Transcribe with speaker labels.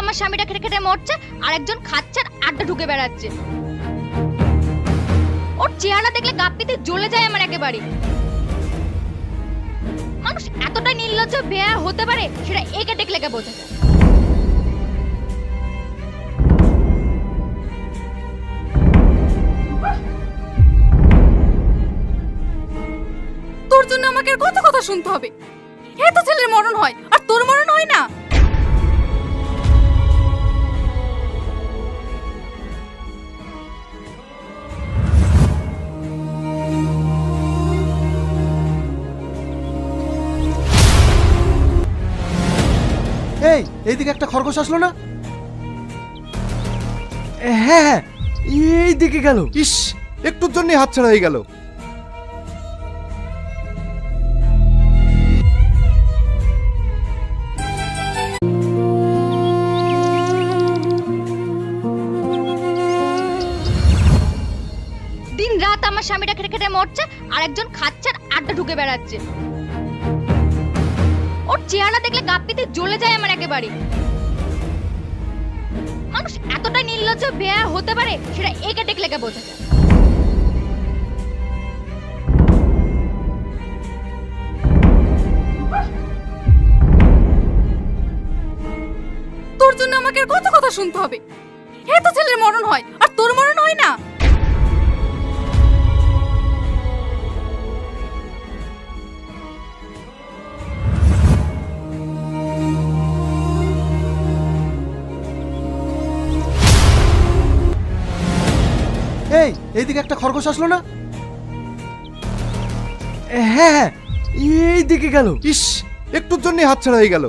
Speaker 1: আমার স্বামীটা খেটে খেটে মরছে আর একজন খাচ্ছে আর আড্ডা ঢুকে বেড়াচ্ছে। ওর চেহারা দেখলে গাপ্পিতে জ্বলে যায় আমার একেবারে। মানুষ এতটাই নির্লজ্জ বেয়া হতে পারে সেটা একে দেখলে কে বোঝা যায়।
Speaker 2: তোর জন্য আমাকে আর কত কথা শুনতে হবে? এত ছেলের মরণ হয় আর তোর মরণ হয় না?
Speaker 3: এই এইদিকে একটা খরগোশ আসলো না? হ্যাঁ হ্যাঁ, এইদিকে গেল।
Speaker 4: ইস, একটুর জন্যই হাতছাড়া হয়ে গেল।
Speaker 1: দিন রাত আমার স্বামীটা খেটে খেটে মরছে আর একজন খাচ্ছে আর আড্ডা ঢুকে বেড়াচ্ছে। ওর চেহারা দেখলে গাপ্পিতে জ্বলে যায় আমার একেবারে। মানুষ এতটাই নির্লজ্জ বেয়া হতে পারে সেটা একে দেখলে কে বোঝা যায়।
Speaker 2: তোর জন্য আমাকে আর কত কথা শুনতে হবে? এত ছেলের মরণ হয় আর তোর মরণ হয় না?
Speaker 3: এই এইদিকে একটা খরগোশ আসলো না? হ্যাঁ হ্যাঁ, এইদিকে গেল।
Speaker 4: ইস, একটুর জন্যই হাতছাড়া হয়ে গেল।